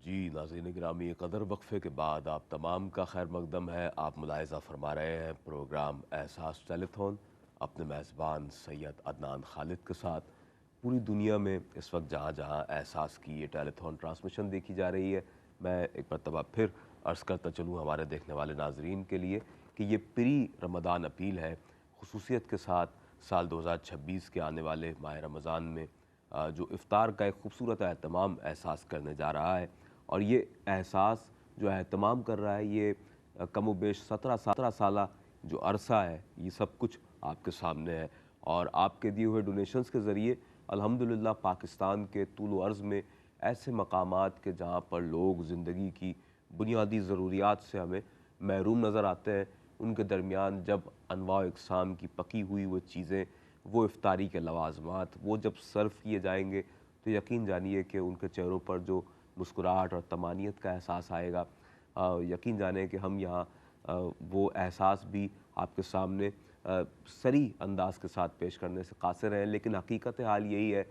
जी नाज़रीन गिरामी कदर वक्फ़े के बाद आप तमाम का खैर मकदम है। आप मुलाहिज़ा फरमा रहे हैं प्रोग्राम एहसास टेलीथॉन अपने मेज़बान सैयद अदनान खालिद के साथ। पूरी दुनिया में इस वक्त जहाँ जहाँ एहसास की ये टेलीथॉन ट्रांसमिशन देखी जा रही है, मैं एक मरतबा फिर अर्ज़ करता चलूँ हमारे देखने वाले नाजरीन के लिए कि ये प्री रमज़ान अपील है। खुसूसियत के साथ साल 2026 के आने वाले माह रमज़ान में जो इफ़्तार का एक खूबसूरत एहतमाम एहसास करने जा रहा है। और ये एहसास जो एहतमाम कर रहा है ये कम व बेश 17 साला जो अरसा है, ये सब कुछ आपके सामने है। और आपके दिए हुए डोनेशंस के ज़रिए अल्हम्दुलिल्लाह पाकिस्तान के तूल व अर्ज़ में ऐसे मकामात के जहाँ पर लोग ज़िंदगी की बुनियादी ज़रूरियात से हमें महरूम नज़र आते हैं, उनके दरमियान जब अनवा इक़साम की पकी हुई वो चीज़ें, वो इफ़्तारी के लवाज़मात वो जब सर्व किए जाएंगे तो यकीन जानिए कि उनके चेहरों पर जो मुस्कुराहट और तमानियत का एहसास आएगा। यकीन जाने कि हम यहाँ वो एहसास भी आपके सामने सरी अंदाज के साथ पेश करने से कासिर हैं। लेकिन हकीकत हाल यही है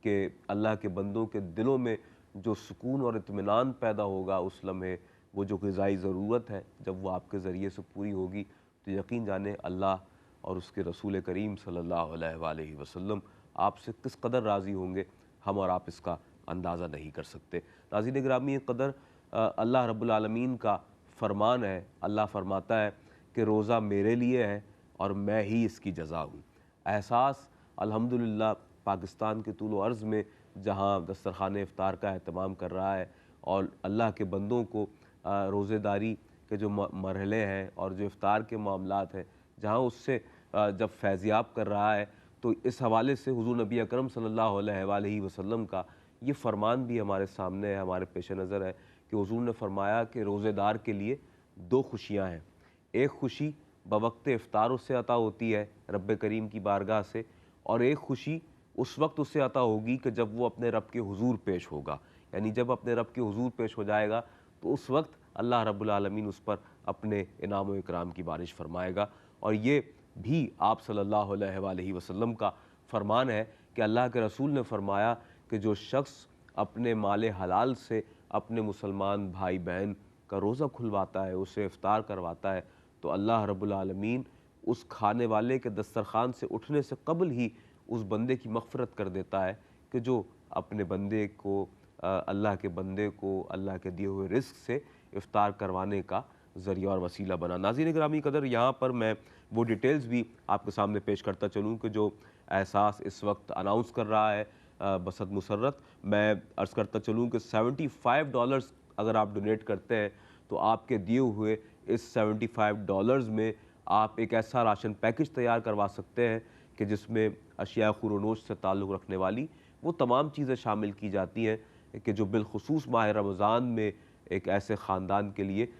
कि अल्लाह के बंदों के दिलों में जो सुकून और इत्मीनान पैदा होगा उस लम्हे, वो जो ग़िज़ाई ज़रूरत है जब वो आपके ज़रिए से पूरी होगी, तो यकीन जाने अल्लाह और उसके रसूल करीम सल्लल्लाहु अलैहि वसल्लम आपसे किस कदर राज़ी होंगे, हम और आप इसका अंदाज़ा नहीं कर सकते। नाज़रीन गिरामी क़दर अल्लाह रब्बुल आलमीन का फ़रमान है। अल्लाह फ़रमाता है कि रोज़ा मेरे लिए है और मैं ही इसकी जज़ा हूँ। एहसास अल्हम्दुलिल्लाह पाकिस्तान के तूल व अर्ज़ में जहाँ दस्तरख़्वान इफ़्तार का एहतमाम कर रहा है और अल्लाह के बंदों को रोज़ेदारी के जो मरहले हैं और जो इफ़्तार के मामलात हैं, जहाँ उससे जब फैज़याब कर रहा है, तो इस हवाले से हुज़ूर नबी अकरम सल्लल्लाहु अलैहि वसल्लम का ये फ़रमान भी हमारे सामने है, हमारे पेश नज़र है कि हुज़ूर ने फ़रमाया कि रोज़ेदार के लिए दो खुशियाँ हैं। एक खुशी बवक्त इफ़्तार उससे अता होती है रब करीम की बारगाह से, और एक खुशी उस वक्त उसे अता होगी कि जब वो अपने रब के हुज़ूर पेश होगा। यानी जब अपने रब के हुज़ूर पेश हो जाएगा तो उस वक्त अल्लाह रब्बुल आलमीन उस पर अपने इनाम व इकराम की बारिश फ़रमाएगा। और ये भी आप सल्लल्लाहु अलैहि वसल्लम का फ़रमान है कि अल्लाह के रसूल ने फ़रमाया कि जो शख्स अपने माले हलाल से अपने मुसलमान भाई बहन का रोज़ा खुलवाता है, उसे इफ़्तार करवाता है, तो अल्लाह रब्बुल आलमीन उस खाने वाले के दस्तरख़्वान से उठने से क़ब्ल ही उस बंदे की मग़फ़िरत कर देता है कि जो अपने बंदे को अल्लाह के बंदे को अल्लाह के दिए हुए रिज़्क़ से इफ़्तार करवाने का ज़रिया और वसीला बना। नाज़रीन गिरामी क़दर, यहाँ पर मैं वो डिटेल्स भी आपके सामने पेश करता चलूँ कि जो एहसास इस वक्त अनाउंस कर रहा है बसत मुसर्रत, मैं अर्ज़ करता चलूँ कि $75 अगर आप डोनेट करते हैं तो आपके दिए हुए इस $75 में आप एक ऐसा राशन पैकेज तैयार करवा सकते हैं कि जिसमें अशिया ख़ुरूनोश से ताल्लुक़ रखने वाली वो तमाम चीज़ें शामिल की जाती हैं कि जो बिलख़ुसूस माह रमज़ान में एक ऐसे ख़ानदान के लिए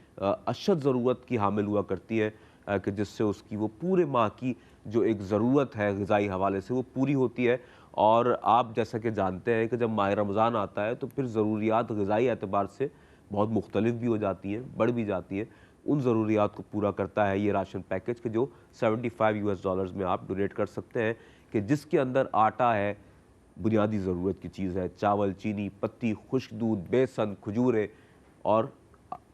अशद ज़रूरत की हामिल हुआ करती है कि जिससे उसकी वो पूरे माह की जो एक ज़रूरत है ग़िज़ाई हवाले से वो पूरी होती है। और आप जैसा कि जानते हैं कि जब माह रमज़ान आता है तो फिर ज़रूरियात ग़िज़ाई एतबार से बहुत मुख्तलिफ़ भी हो जाती हैं, बढ़ भी जाती हैं। उन ज़रूरियात को पूरा करता है ये राशन पैकेज के जो $75 में आप डोनेट कर सकते हैं, कि जिसके अंदर आटा है, बुनियादी ज़रूरत की चीज़ है, चावल, चीनी, पत्ती, खुश्क दूध, बेसन, खजूरें और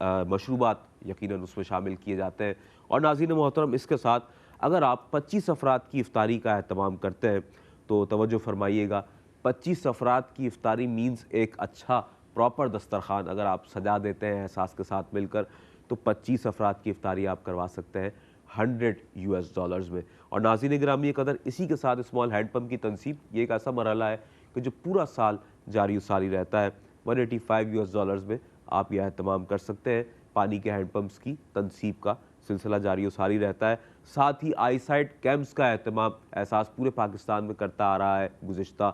मशरूबात यकीनन उसमें शामिल किए जाते हैं। और नाज़रीन मोहतरम, इसके साथ अगर आप 25 अफराद की इफ़्तारी का एहतमाम करते हैं तो तवज्जो फ़रमाइएगा, 25 अफराद की इफ़्तारी मीन्स एक अच्छा प्रॉपर दस्तरख़्वान अगर आप सजा देते हैं एहसास के साथ मिलकर, तो 25 अफराद की इफ़्तारी आप करवा सकते हैं $100 में। और नाज़रीन गिरामी क़दर, इसी के साथ स्मॉल हैंड पंप की तनसीब ये एक ऐसा मरहला है कि जो पूरा साल जारी व सारी रहता है। $185 में आप यह एहतमाम कर सकते हैं। पानी के हैंड पंप्स की तनसीब का सिलसिला जारी व सारी रहता है। साथ ही आईसाइट कैंप्स का एहतमाम एहसास पूरे पाकिस्तान में करता आ रहा है गुज़िश्ता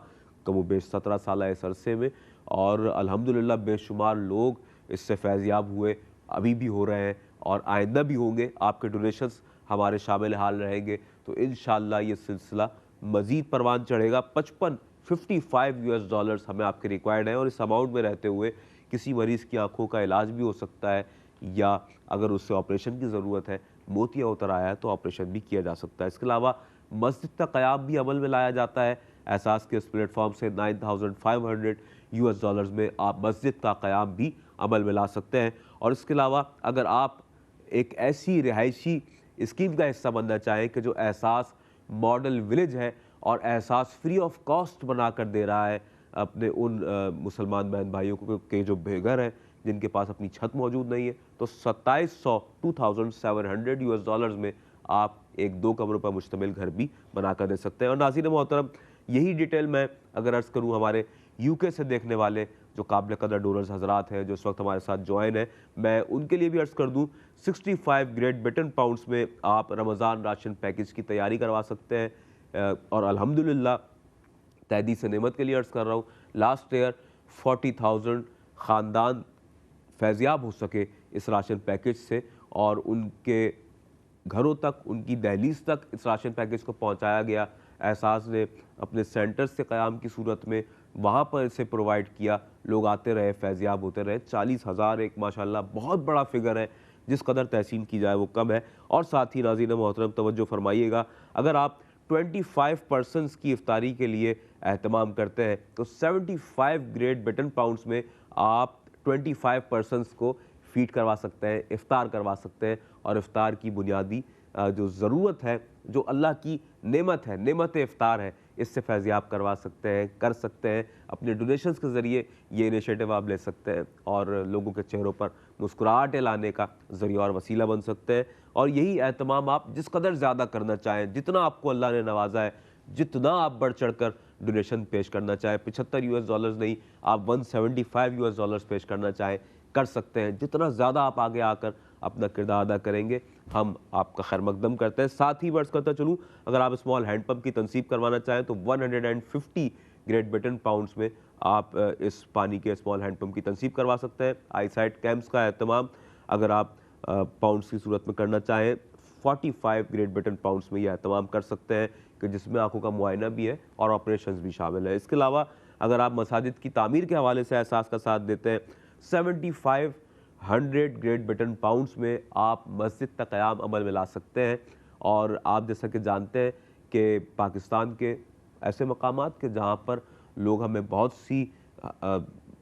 कम बेश 17 साला इस अरसे में, और अल्हम्दुलिल्लाह बेशुमार लोग इससे फैज़याब हुए, अभी भी हो रहे हैं और आइंदा भी होंगे। आपके डोनेशंस हमारे शामिल हाल रहेंगे तो इंशाअल्लाह ये सिलसिला मज़ीद परवान चढ़ेगा। 55 $55 हमें आपके रिक्वायर्ड है, और इस अमाउंट में रहते हुए किसी मरीज़ की आँखों का इलाज भी हो सकता है, या अगर उससे ऑपरेशन की ज़रूरत है, मोतिया उतर आया है तो ऑपरेशन भी किया जा सकता है। इसके अलावा मस्जिद का क़याम भी अमल में लाया जाता है। एहसास के इस प्लेटफॉर्म से 9500 US डॉलर्स में आप मस्जिद का क़याम भी अमल में ला सकते हैं। और इसके अलावा अगर आप एक ऐसी रिहायशी स्कीम का हिस्सा बनना चाहें कि जो एहसास मॉडल विलेज है और एहसास फ्री ऑफ कॉस्ट बना कर दे रहा है अपने उन मुसलमान बहन भाइयों को के जो बेघर हैं, जिनके पास अपनी छत मौजूद नहीं है, तो 2700 US डॉलर्स में आप एक 2 कमरों पर मुश्तमिल घर भी बना कर दे सकते हैं। और नाज़रीन मोहतरम, यही डिटेल मैं अगर अर्ज़ करूँ हमारे UK से देखने वाले जो काबिल कदर डोनर्स हजरात हैं जो इस वक्त हमारे साथ ज्वाइन है, मैं उनके लिए भी अर्ज़ कर दूँ 65 ग्रेट ब्रिटेन पाउंड्स में आप रमज़ान राशन पैकेज की तैयारी करवा सकते हैं। और अल्हम्दुलिल्लाह तहदीस नेमत के लिए अर्ज़ कर रहा हूँ, लास्ट ईयर 40,000 ख़ानदान फैज़याब हो सके इस राशन पैकेज से और उनके घरों तक, उनकी दहलीज तक इस राशन पैकेज को पहुँचाया गया। एहसास ने अपने सेंटर्स से क़याम की सूरत में वहाँ पर इसे प्रोवाइड किया, लोग आते रहे, फैज़याब होते रहे। 40,000 एक माशाल्लाह बहुत बड़ा फिगर है, जिस कदर तहसीन की जाए वो कम है। और साथ ही नाज़रीन मोहतरम तवज्जो फरमाइएगा, अगर आप 25 पर्सन्स की इफ्तारी के लिए एहतमाम करते हैं तो 75 ग्रेट ब्रिटेन पाउंड्स में आप 25 पर्सन्स को फीड करवा सकते हैं, इफ्तार करवा सकते हैं। और इफ्तार की बुनियादी जो ज़रूरत है, जो अल्लाह की नेमत है, नेमत इफ्तार है, इससे फैज़याब करवा सकते हैं, कर सकते हैं। अपने डोनेशंस के ज़रिए ये इनिशिएटिव आप ले सकते हैं और लोगों के चेहरों पर मुस्कुराहटें लाने का ज़रिया और वसीला बन सकते हैं। और यही एहतमाम आप जिस कदर ज़्यादा करना चाहें, जितना आपको अल्लाह ने नवाजा है, जितना आप बढ़ चढ़ कर डोनेशन पेश करना चाहें, 75 US डॉलर्स नहीं, आप 175 US डॉलर्स पेश करना चाहें, कर सकते हैं। जितना ज़्यादा आप आगे आकर अपना किरदार अदा करेंगे, हम आपका खैर मकदम करते हैं। साथ ही वर्ष करता चलूँ, अगर आप स्मॉल हैंड पंप की तनसीब करवाना चाहें तो 150 ग्रेट ब्रिटेन पाउंड्स में आप इस पानी के स्मॉल हैंड पंप की तनसीब करवा सकते हैं। आईसाइट कैंप्स का एहतमाम अगर आप पाउंड्स की सूरत में करना चाहें, 45 ग्रेट ब्रिटेन पाउंड्स में यह एहतमाम कर सकते हैं कि जिसमें आंखों का मुआयना भी है और ऑपरेशंस भी शामिल है। इसके अलावा अगर आप मसाजिद की तामीर के हवाले से एहसास का साथ देते हैं, 7500 ग्रेट ब्रिटेन पाउंड्स में आप मस्जिद का क़याम अमल में ला सकते हैं। और आप जैसा कि जानते हैं कि पाकिस्तान के ऐसे मकामात के जहाँ पर लोग हमें बहुत सी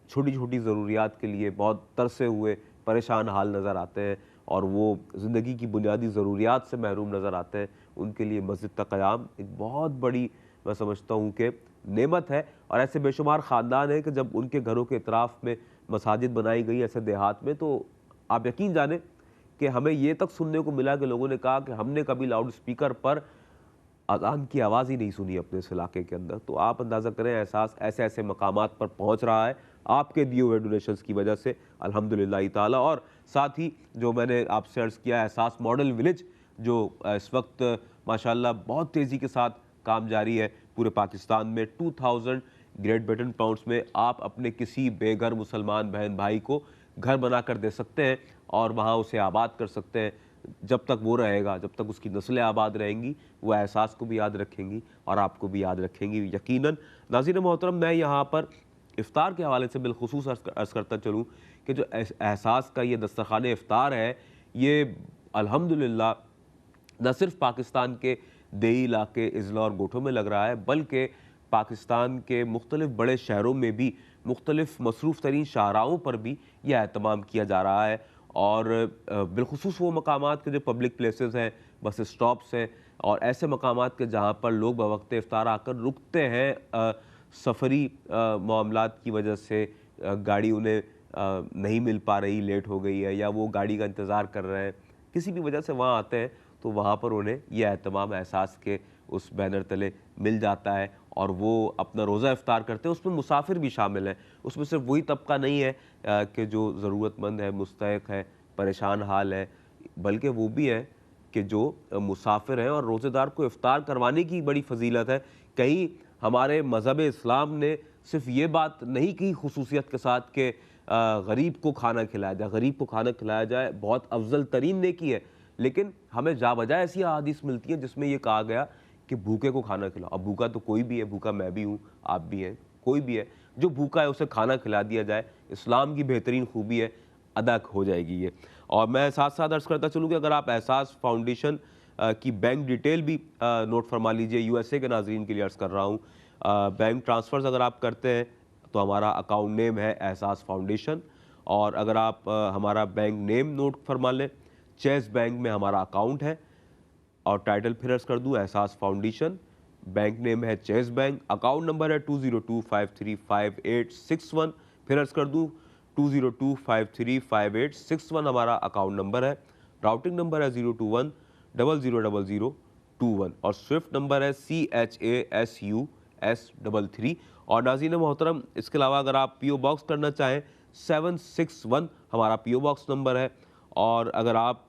छोटी छोटी ज़रूरियात के लिए बहुत तरसे हुए परेशान हाल नज़र आते हैं और वो ज़िंदगी की बुनियादी ज़रूरियात से महरूम नज़र आते हैं, उनके लिए मस्जिद का क़याम एक बहुत बड़ी, मैं समझता हूँ कि नेमत है। और ऐसे बेशुमार ख़ानदान हैं कि जब उनके घरों के इतराफ़ में मसाजिद बनाई गई ऐसे देहात में, तो आप यकीन जानें कि हमें ये तक सुनने को मिला कि लोगों ने कहा कि हमने कभी लाउड स्पीकर पर अज़ान की आवाज़ ही नहीं सुनी अपने इस इलाके के अंदर। तो आप अंदाज़ा करें, एहसास ऐसे ऐसे मकामात पर पहुँच रहा है आपके दिए हुए डोनेशंस की वजह से, अल्हम्दुलिल्लाह ताला। और साथ ही जो मैंने आपसे अर्ज़ किया, एहसास मॉडल विलेज जो इस वक्त माशाल्लाह बहुत तेज़ी के साथ काम जारी है पूरे पाकिस्तान में, 2000 ग्रेट ब्रिटेन पाउंड्स में आप अपने किसी बेघर मुसलमान बहन भाई को घर बना कर दे सकते हैं और वहाँ उसे आबाद कर सकते हैं। जब तक वो रहेगा, जब तक उसकी नस्लें आबाद रहेंगी, वो एहसास को भी याद रखेंगी और आपको भी याद रखेंगी यकीनन। नाज़रीन मोहतरम, मैं यहाँ पर इफ्तार के हवाले से बिलखुसूस अर्ज़ करता चलूँ कि जो एहसास का ये दस्तरख़ाने इफ्तार है, ये अल्हम्दुलिल्लाह न सिर्फ पाकिस्तान के देही इलाके, इज़ला और गोठों में लग रहा है, बल्कि पाकिस्तान के मुख्तलिफ़ बड़े शहरों में भी, मुख्तलिफ़ मसरूफ़ तरीन शाहराहों पर भी यह एहतमाम किया जा रहा है। और बिलखुसूस वो मकामात के जो पब्लिक प्लेसेस हैं, बस स्टॉप्स हैं और ऐसे मकामात के जहाँ पर लोग बवक्त इफ्तार आकर रुकते हैं, सफ़री मामलात की वजह से गाड़ी उन्हें नहीं मिल पा रही, लेट हो गई है या वो गाड़ी का इंतज़ार कर रहे हैं, किसी भी वजह से वहाँ आते हैं, तो वहाँ पर उन्हें यह एहतमाम एहसास के उस बैनर तले मिल जाता है और वो अपना रोज़ा इफ्तार करते हैं। उसमें मुसाफिर भी शामिल हैं, उसमें सिर्फ वही तबका नहीं है कि जो ज़रूरतमंद है, मुस्तहिक़ है, परेशान हाल है, बल्कि वो भी है कि जो मुसाफिर हैं। और रोज़ेदार को इफ्तार करवाने की बड़ी फजीलत है। कहीं हमारे मज़हब इस्लाम ने सिर्फ ये बात नहीं की खुसूसियत के साथ कि गरीब को खाना खिलाया जाए, गरीब को खाना खिलाया जाए बहुत अफजल तरीन नेकी है, लेकिन हमें जावजा ऐसी अहादीस मिलती है जिसमें यह कहा गया कि भूखे को खाना खिलाओ। अब भूखा तो कोई भी है, भूखा मैं भी हूँ, आप भी हैं, कोई भी है, जो भूखा है उसे खाना खिला दिया जाए। इस्लाम की बेहतरीन खूबी है, अदा हो जाएगी ये। और मैं साथ साथ अर्ज़ करता चलूँ कि अगर आप एहसास फाउंडेशन की बैंक डिटेल भी नोट फरमा लीजिए, USA के नाज़रीन के लिए अर्ज़ कर रहा हूँ। बैंक ट्रांसफ़र्स अगर आप करते हैं तो हमारा अकाउंट नेम है एहसास फाउंडेशन। और अगर आप हमारा बैंक नेम नोट फरमा लें, चेस बैंक में हमारा अकाउंट है और टाइटल फिर अर्ज कर दूं एहसास फाउंडेशन, बैंक नेम है चेस बैंक, अकाउंट नंबर है 2025358661, फिर अर्ज कर दूं 2025358661 हमारा अकाउंट नंबर है। राउटिंग नंबर है 021000021 और स्विफ्ट नंबर है CHASUS33। और नाज़रीन मोहतरम, इसके अलावा अगर आप PO बॉक्स करना चाहें 761 हमारा PO बॉक्स नंबर है। और अगर आप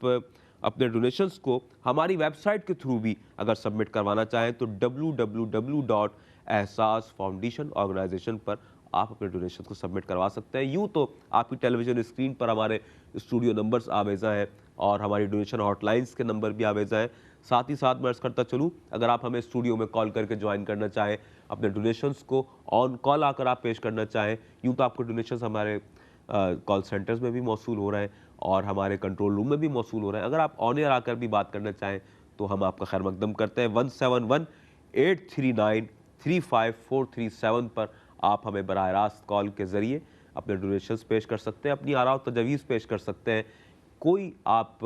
अपने डोनेशंस को हमारी वेबसाइट के थ्रू भी अगर सबमिट करवाना चाहें तो www.ehsasfoundation ऑर्गेनाइजेशन पर आप अपने डोनेशन को सबमिट करवा सकते हैं। यूँ तो आपकी टेलीविज़न स्क्रीन पर हमारे स्टूडियो नंबर्स आवेज़ा हैं और हमारी डोनेशन हॉटलाइंस के नंबर भी आवेज़ा हैं। साथ ही साथ मैं अर्ज़ करता चलूँ, अगर आप हमें स्टूडियो में कॉल करके ज्वाइन करना चाहें, अपने डोनेशंस को ऑन कॉल आकर आप पेश करना चाहें, यूँ तो आपको डोनेशंस हमारे कॉल सेंटर्स में भी मौसूल हो रहे हैं और हमारे कंट्रोल रूम में भी मौसूल हो रहे हैं। अगर आप ऑन एयर आकर भी बात करना चाहें तो हम आपका खैर मकदम करते हैं। 1718393543 पर आप हमें बराह रास्त कॉल के ज़रिए अपने डोनेशंस पेश कर सकते हैं, अपनी आरा और तजवीज़ पेश कर सकते हैं। कोई आप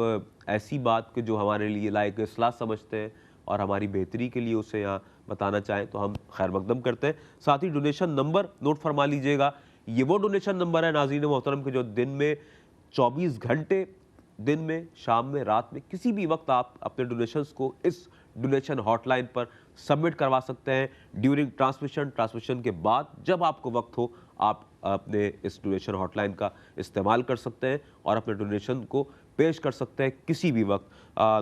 ऐसी बात के जो हमारे लिए लायक इस्लाह समझते हैं और हमारी बेहतरी के लिए उसे यहाँ बताना चाहें तो हम खैर मकदम करते हैं। साथ ही डोनेशन नंबर नोट फरमा लीजिएगा, ये वो डोनेशन नंबर है नाज़रीन मोहतरम के जो दिन में 24 घंटे, दिन में, शाम में, रात में, किसी भी वक्त आप अपने डोनेशंस को इस डोनेशन हॉटलाइन पर सबमिट करवा सकते हैं। ड्यूरिंग ट्रांसमिशन के बाद जब आपको वक्त हो आप अपने इस डोनेशन हॉटलाइन का इस्तेमाल कर सकते हैं और अपने डोनेशन को पेश कर सकते हैं किसी भी वक्त।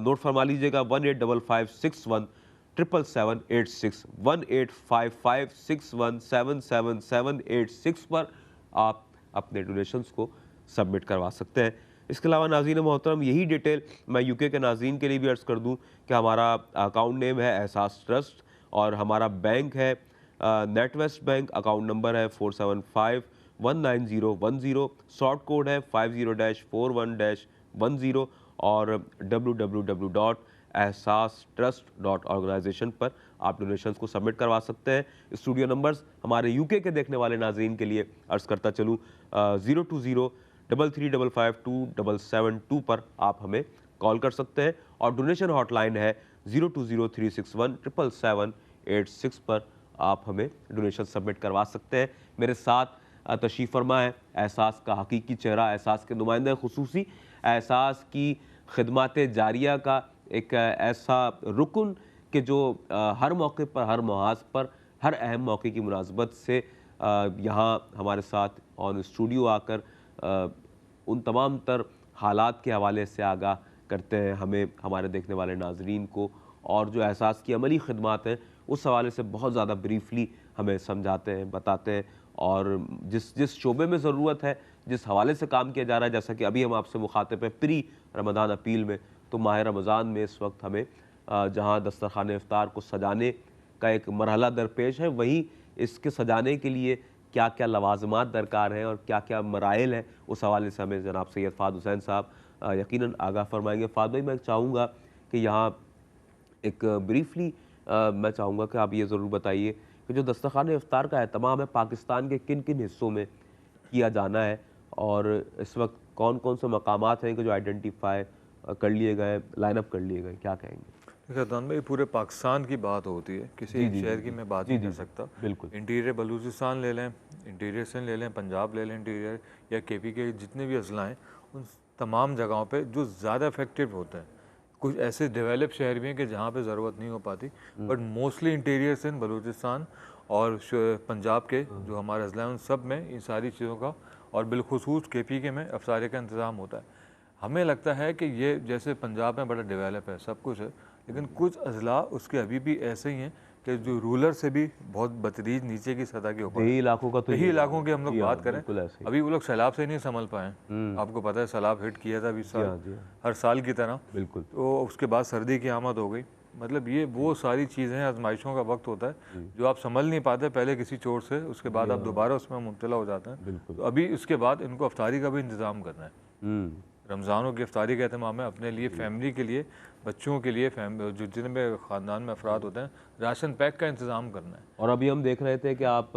नोट फरमा लीजिएगा 185561777786 185561777786 पर आप अपने डोनेशंस को सबमिट करवा सकते हैं। इसके अलावा नाज़रीन मोहतरम, यही डिटेल मैं UK के नाज़रीन के लिए भी अर्ज़ कर दूं कि हमारा अकाउंट नेम है एहसास ट्रस्ट और हमारा बैंक है नेटवेस्ट बैंक, अकाउंट नंबर है 47519010, शॉर्ट कोड है 50-41-10 और www.ehsastrust.organization पर आप डोनेशंस को सबमिट करवा सकते हैं। स्टूडियो नंबर्स हमारे UK के देखने वाले नाज़रीन के लिए अर्ज़ करता चलूँ 020-3355-2772 पर आप हमें कॉल कर सकते हैं और डोनेशन हॉटलाइन है 020-361-777-86 पर आप हमें डोनेशन सबमिट करवा सकते हैं। मेरे साथ तशरीफ़ फरमा है एहसास का हकीकी चेहरा, एहसास के नुमाइंदे खुसूसी, एहसास की खिदमत जारिया का एक ऐसा रुकन कि जो हर मौके पर, हर मुहाज़ पर, हर अहम मौके की मुनासबत से यहाँ हमारे साथ ऑन स्टूडियो आकर उन तमाम तर हालात के हवाले से आगाह करते हैं हमें, हमारे देखने वाले नाजरीन को, और जो एहसास की अमली खिदमात हैं उस हवाले से बहुत ज़्यादा ब्रीफली हमें समझाते हैं, बताते हैं और जिस शोबे में ज़रूरत है, जिस हवाले से काम किया जा रहा है, जैसा कि अभी हम आपसे मुखातिब हैं प्री रमज़ान अपील में, तो माह रमज़ान में इस वक्त हमें जहाँ दस्तरखान इफ्तार को सजाने का एक मरहला दरपेश है, वहीं इसके सजाने के लिए क्या क्या लवाजमात दरकार हैं और क्या क्या मराइल हैं, उस हवाले से हमें जनाब सैयद फ़ाद हुसैन साहब यकीनन आगाह फरमाएंगे। फ़ाद भाई, मैं चाहूँगा कि यहाँ एक ब्रीफली मैं चाहूँगा कि आप ये ज़रूर बताइए कि जो दस्तरखान इफ्तार का एहतमाम है पाकिस्तान के किन किन हिस्सों में किया जाना है और इस वक्त कौन कौन से मकामात हैं कि जो आइडेंटिफाई कर लिए गए, लाइन अप कर लिए गए, क्या कहेंगे? देखिए अदनान भाई, पूरे पाकिस्तान की बात होती है, किसी एक शहर की मैं बात नहीं कर सकता। बिल्कुल। इंटीरियर बलूचिस्तान ले लें, इंटीरियर सिंध ले लें, पंजाब ले लें इंटीरियर, या KP के जितने भी अजला हैं, उन तमाम जगहों पे जो ज़्यादा इफेक्टिव होते हैं। कुछ ऐसे डेवलप शहर भी हैं कि जहाँ पे ज़रूरत नहीं हो पाती, but mostly interior Sindh, Balochistan और पंजाब के जो हमारे अजला हैं उन सब में इन सारी चीज़ों का, और बिलखुसूस KP के में अफसारे का इंतज़ाम होता है। हमें लगता है कि ये जैसे पंजाब में बड़ा डेवलप है, सब कुछ है, लेकिन कुछ अजला उसके अभी भी ऐसे ही हैं कि जो रूलर से भी बहुत बतरीज नीचे की सतह के ऊपर, यही इलाकों का, तो यही इलाकों की हम लोग बात करें, अभी वो लोग सैलाब से नहीं संभल पाए। आपको पता है सैलाब हिट किया था 20 साल, हर साल की तरह, बिल्कुल। तो उसके बाद सर्दी की आमद हो गई। मतलब ये वो सारी चीज़ें, आजमाइशों का वक्त होता है जो आप संभल नहीं पाते पहले किसी चोट से, उसके बाद आप दोबारा उसमें मुब्तला हो जाते हैं। तो अभी उसके बाद इनको अफ्तारी का भी इंतज़ाम करना है। रमज़ानों की इफ्तारी का अहतमाम है, अपने लिए, फैमिली के लिए, बच्चों के लिए, जो जितने भी ख़ानदान में अफराद होते हैं, राशन पैक का इंतज़ाम करना है। और अभी हम देख रहे थे कि आप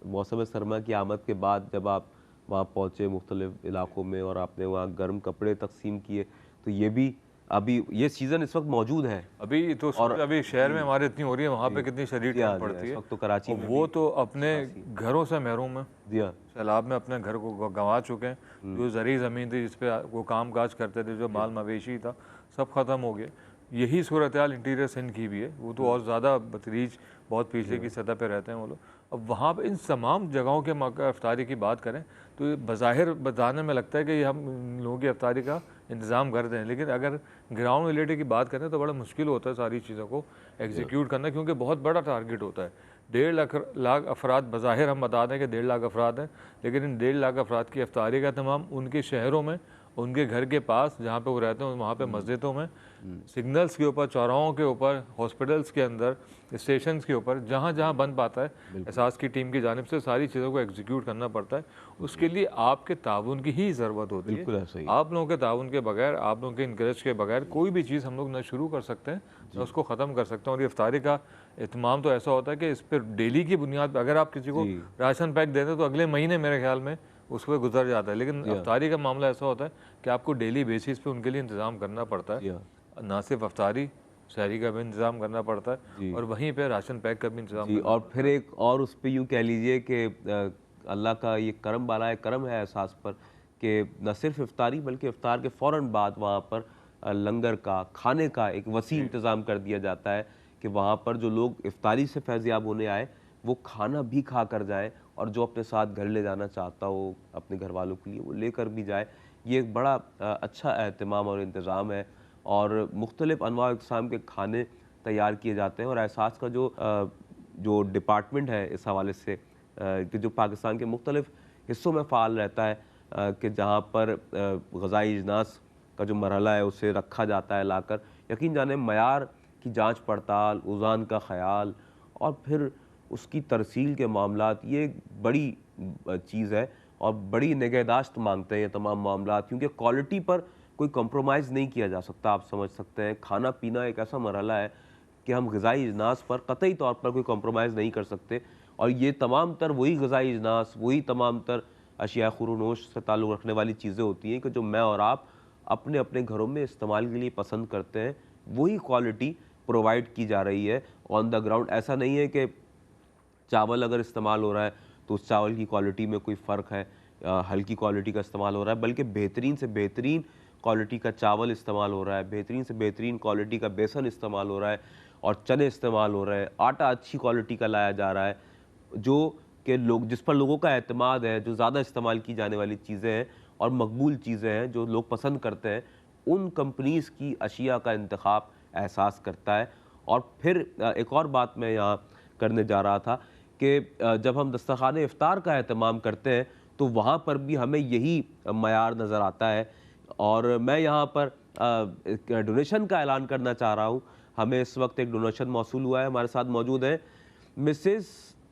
मौसम सरमा की आमद के बाद जब आप वहाँ पहुँचे मुख्तलिफ़ इलाकों में और आपने वहाँ गर्म कपड़े तकसीम किए, तो ये भी अभी ये सीज़न इस वक्त मौजूद है। अभी तो और अभी शहर में हमारे इतनी हो रही है, वहाँ पे जी, कितनी शदीद जी हाँ, ठंड जी हाँ, पड़ती इस है, वक्त तो कराची और में वो भी तो अपने काफ़ी। घरों से महरूम है, जी हाँ। सैलाब में अपने घर को गंवा चुके हैं। जो ज़रूरी ज़मीन थी जिस पे वो काम काज करते थे, जो माल मवेशी था, सब ख़त्म हो गया। यही सूरत हाल इंटीरियर सिंध की भी है। वो तो और ज़्यादा बतरीज, बहुत पीछे की सतह पे रहते हैं वो लोग। अब वहाँ पे इन तमाम जगहों के मौका इफ्तारी की बात करें तो ये बज़ाहिर बताने में लगता है कि हम इन लोगों की इफ्तारी का इंतज़ाम कर दें, लेकिन अगर ग्राउंड रिलेटेड की बात करें तो बड़ा मुश्किल होता है सारी चीज़ों को एग्जीक्यूट करना, क्योंकि बहुत बड़ा टारगेट होता है। 1.5 लाख अफराद, बज़ाहिर हम बता दें कि 1.5 लाख अफराद हैं, लेकिन इन 1.5 लाख अफराद की इफ्तारी का तमाम उनके शहरों में, उनके घर के पास जहाँ पे वो रहते हैं, वहाँ पे मस्जिदों में, सिग्नल्स के ऊपर, चौराहों के ऊपर, हॉस्पिटल्स के अंदर, स्टेशंस के ऊपर, जहाँ जहाँ बन पाता है, एहसास की टीम की जानिब से सारी चीज़ों को एग्जीक्यूट करना पड़ता है। उसके लिए आपके ताउन की ही ज़रूरत होती है। बिल्कुल ऐसा ही। आप लोगों के ताउन के बगैर, आप लोगों के इंकरेज के बगैर कोई भी चीज़ हम लोग न शुरू कर सकते हैं, न उसको ख़त्म कर सकते हैं। और ये इफ्तारी का इत्माम तो ऐसा होता है कि इस पर डेली की बुनियाद पर अगर आप किसी को जी। राशन पैक दे दें तो अगले महीने मेरे ख्याल में उस पर गुजर जाता है, लेकिन जी हाँ। इफ्तारी का मामला ऐसा होता है कि आपको डेली बेसिस पे उनके लिए इंतज़ाम करना पड़ता जी है। हाँ। ना सिर्फ इफ्तारी, शहरी का भी इंतज़ाम करना पड़ता जी। है, और वहीं पे राशन पैक का भी इंतज़ाम जी, करना और पड़ता फिर है। एक और उस पे यूँ कह लीजिए कि अल्लाह का ये करम वाला है, करम है एहसास पर कि न सिर्फ इफ्तारी बल्कि इफ्तार के फ़ौरन बाद वहाँ पर लंगर का, खाने का एक वसी इंतज़ाम कर दिया जाता है कि वहाँ पर जो लोग इफ्तारी से फैज़याब होने आए, वो खाना भी खा कर जाएँ, और जो अपने साथ घर ले जाना चाहता हो अपने घर वालों के लिए, वो लेकर भी जाए। ये एक बड़ा अच्छा एहतमाम और इंतज़ाम है, और मुख्तलिफ़ अनवा अक़साम के खाने तैयार किए जाते हैं। और एहसास का जो डिपार्टमेंट है इस हवाले से कि जो पाकिस्तान के मुख्तलिफ़ हिस्सों में फ़ाल रहता है, कि जहाँ पर ग़ज़ाई इजनास का जो मरहला है उसे रखा जाता है लाकर, यकीन जाने मयार की जाँच पड़ताल, उज़ान का ख़याल और फिर उसकी तरसील के मामलात, ये एक बड़ी चीज़ है और बड़ी निगहदाश्त मांगते हैं ये तमाम मामलात, क्योंकि क्वालिटी पर कोई कंप्रोमाइज़ नहीं किया जा सकता। आप समझ सकते हैं, खाना पीना एक ऐसा मरहला है कि हम ग़िज़ाई इजनास पर क़तई तौर पर कोई कंप्रोमाइज़ नहीं कर सकते, और ये तमाम तर वही ग़िज़ाई इजनास, वही तमाम तर अशिया खुरूनोश से ताल्लुक़ रखने वाली चीज़ें होती हैं कि जो मैं और आप अपने अपने घरों में इस्तेमाल के लिए पसंद करते हैं, वही क्वालिटी प्रोवाइड की जा रही है ऑन द ग्राउंड। ऐसा नहीं है कि चावल अगर इस्तेमाल हो रहा है तो उस चावल की क्वालिटी में कोई फ़र्क है, हल्की क्वालिटी का इस्तेमाल हो रहा है, बल्कि बेहतरीन से बेहतरीन क्वालिटी का चावल इस्तेमाल हो रहा है, बेहतरीन से बेहतरीन क्वालिटी का बेसन इस्तेमाल हो रहा है, और चने इस्तेमाल हो रहे हैं, आटा अच्छी क्वालिटी का लाया जा रहा है, जो कि लोग, जिस पर लोगों का एतमाद है, जो ज़्यादा इस्तेमाल की जाने वाली चीज़ें हैं और मकबूल चीज़ें हैं जो लोग पसंद करते हैं, उन कंपनीज़ की अशिया का इंतखाब एहसास करता है। और फिर एक और बात मैं यहाँ करने जा रहा था कि जब हम दस्तरख़्वान इफ़्तार का एहतमाम करते हैं तो वहाँ पर भी हमें यही मयार नज़र आता है। और मैं यहाँ पर एक डोनेशन का ऐलान करना चाह रहा हूँ। हमें इस वक्त एक डोनेशन मौसूल हुआ है, हमारे साथ मौजूद हैं मिसेस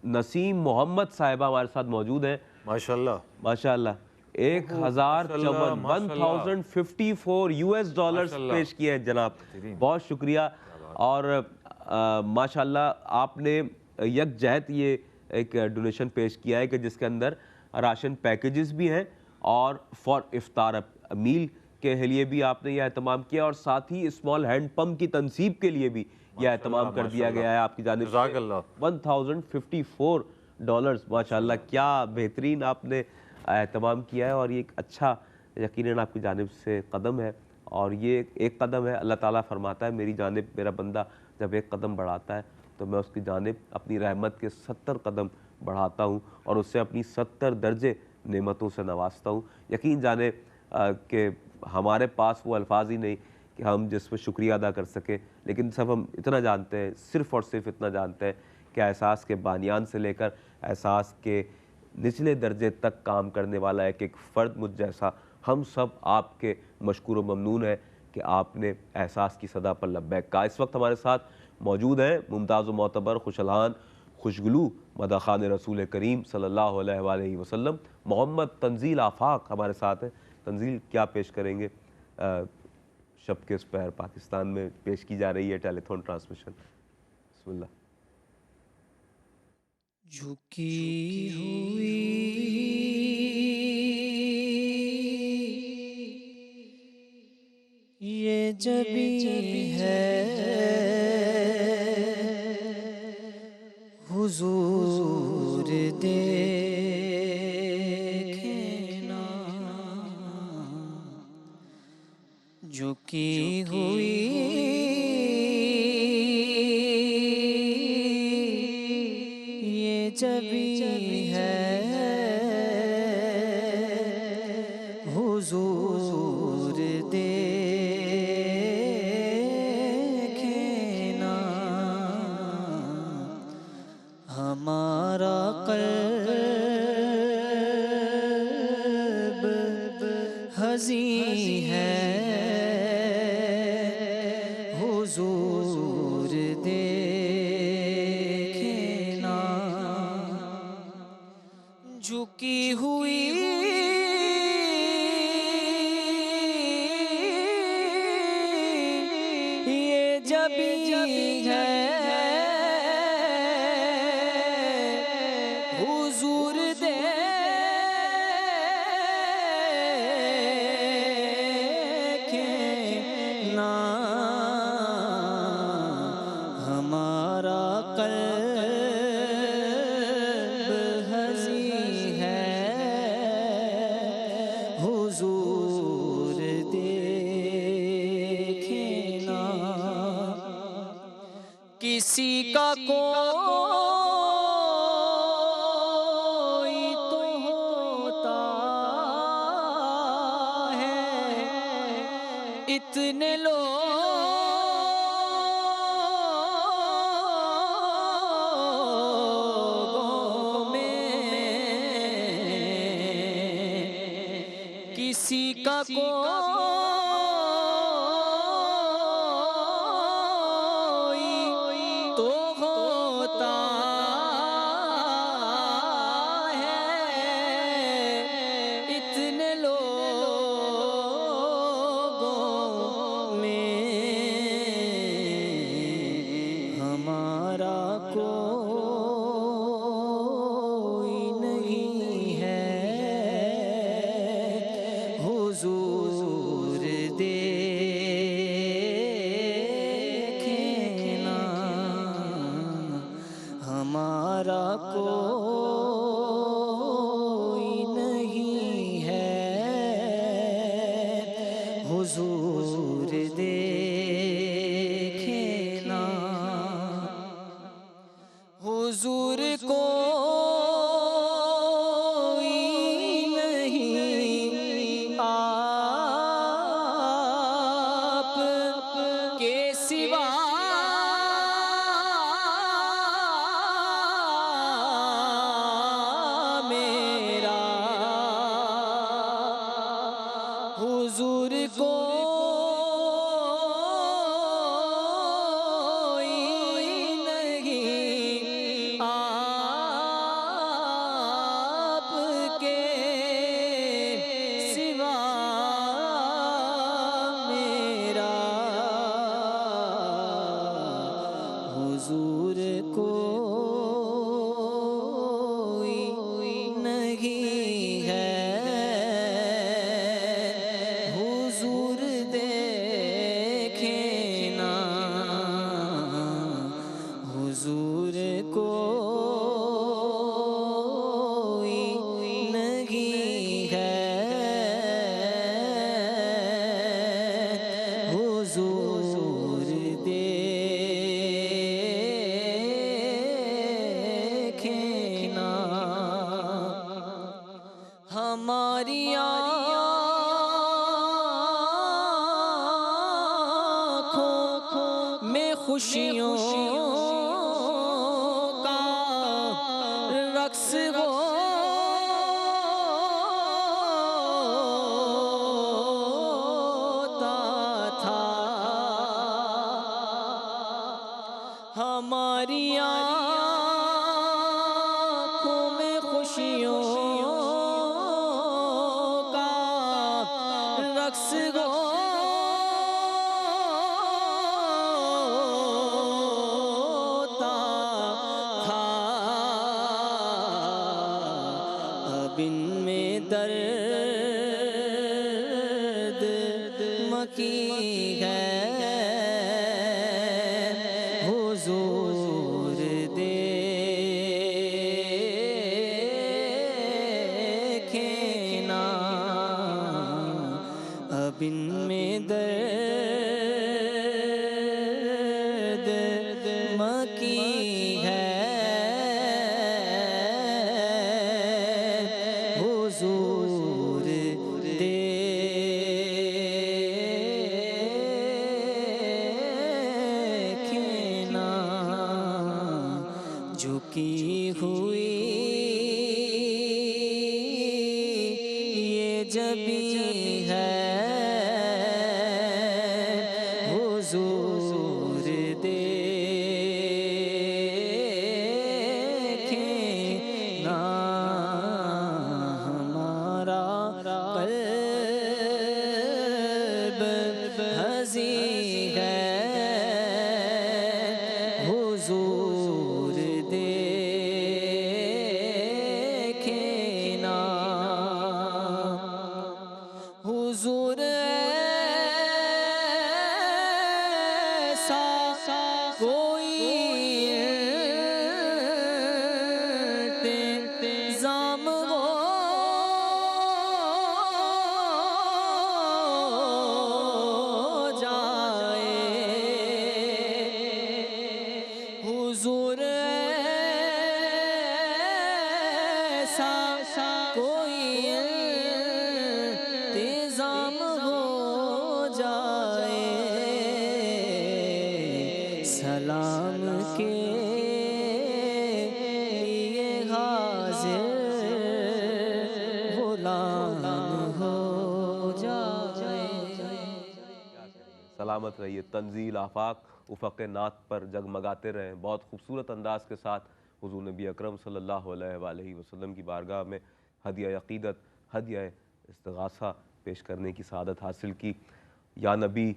नसीम मोहम्मद साहिबा, हमारे साथ मौजूद हैं। माशाल्लाह, माशाअल्लाह, 1000 माशाल्लाह, चमन माशाल्लाह, 1054 यूएस डॉलर्स माशाल्लाह, पेश किए हैं जनाब, बेहतरीन। बहुत शुक्रिया। और माशाअल्लाह आपने यकजहत ये एक डोनेशन पेश किया है कि जिसके अंदर राशन पैकेजेस भी हैं, और फॉर इफ्तार मील के लिए भी आपने यह एहतमाम किया, और साथ ही स्मॉल हैंड पंप की तनसीब के लिए भी यह एहतमाम कर दिया गया है आपकी जानिब से। जज़ाकल्लाह। 1054 डॉलर्स, माशाअल्लाह, क्या बेहतरीन आपने एहतमाम किया है, और ये एक अच्छा यकीनन आपकी जानिब से कदम है। और ये एक कदम है, अल्लाह ताला फरमाता है मेरी जानिब मेरा बंदा जब एक कदम बढ़ाता है तो मैं उसकी जानिब अपनी रहमत के 70 कदम बढ़ाता हूँ और उससे अपनी 70 दर्जे नेमतों से नवाजता हूँ। यकीन जाने कि हमारे पास वो अल्फाज ही नहीं कि हम जिस पर शुक्रिया अदा कर सकें, लेकिन सब हम इतना जानते हैं, सिर्फ़ और सिर्फ इतना जानते हैं कि एहसास के बानियान से लेकर एहसास के निचले दर्जे तक काम करने वाला एक एक फ़र्द मुझ जैसा, हम सब आपके मशकूर व ममनून है कि आपने एहसास की सदा पर लब्बैक कहा। इस वक्त हमारे साथ मौजूद हैं मुमताज़ व मोतबर, खुशहाल, खुशगलू मदखान रसूल करीम सल्लल्लाहु अलैहि वसल्लम मोहम्मद तंजील आफाक हमारे साथ हैं। तंजील क्या पेश करेंगे? शब के स्पैर पाकिस्तान में पेश की जा रही है टेलीथॉन ट्रांसमिशन। बिस्मिल्लाह। झुकी हुई ये जबी है हुजूर देखना, झुकी हुई ये जबी है हुजूर देखना, हमारा क़ल्ब हज़ीं है हुजूर देखना, झुकी हुई ये जबी है हुजूर देखना, हमारा क़ल्ब हज़ीं है हुजूर देखना, किसी का कोई तो होता है, इतने लोगों में किसी का कोई तो होता है, इतने लोगों में हमारा कोई नहीं है हुजूर देखना, हमारा कोई नहीं है हुजूर देखना, हुजूर कोई नहीं आप के सिवा, मेरा हुजूर कोई नहीं आपके सिवा, मेरा हुजूर कोई नहीं है हुजूर देखना, हुजूर कोई नहीं है हुजूर देखना, हमारी आँखों में खुशियों का रक्स होता था, हमारी आँखों में खुशियों का रक्स होता था, अब इनमें दर्द मकी है। हुजूर देखें ना, अब इनमें दर्द मकी है। हुजूर देखें ना, झुकी हुई ये जबी है। हुजूर देखें ना, हमारा क़ल्ब हज़ी है। हुजूर देखें ना, हुजूर ऐसा कोई इंतज़ाम हो जाए। हुजूर ऐसा कोई इंतज़ाम हो जाए। सलाम के लिए हाज़िर गुलाम हो जाए। सलामत रहिए। तंजील आफाक उफ़क़ नात पर जगमगाते रहें। बहुत खूबसूरत अंदाज के साथ हुज़ूर नबी अकरम सल्लल्लाहु अलैहि वसल्लम की बारगाह में हदिया अक़ीदत, हदिया इस्तिग़ासा पेश करने की सआदत हासिल की। या नबी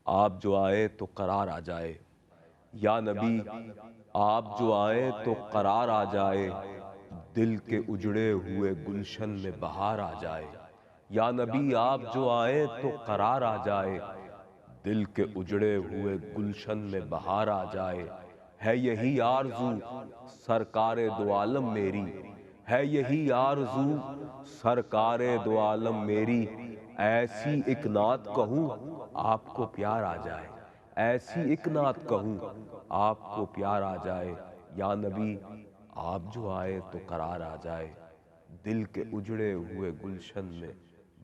आप जो आए तो करार आ जाए, या नबी आप जो आए तो करार आ जाए, दिल के उजड़े हुए गुलशन में बहार आ जाए। या नबी आप जो आए तो करार आ जाए, दिल के उजड़े हुए गुलशन में बहार आ जाए। है यही आरज़ू सरकारे दो आलम मेरी, है यही आरज़ू सरकारे दो आलम मेरी। ऐसी एक नात कहूँ आपको प्यार आ जाए, ऐसी एक नात कहूँ आपको प्यार आ जाए। या नबी आप जो आए तो करार आ जाए, दिल के उजड़े हुए गुलशन में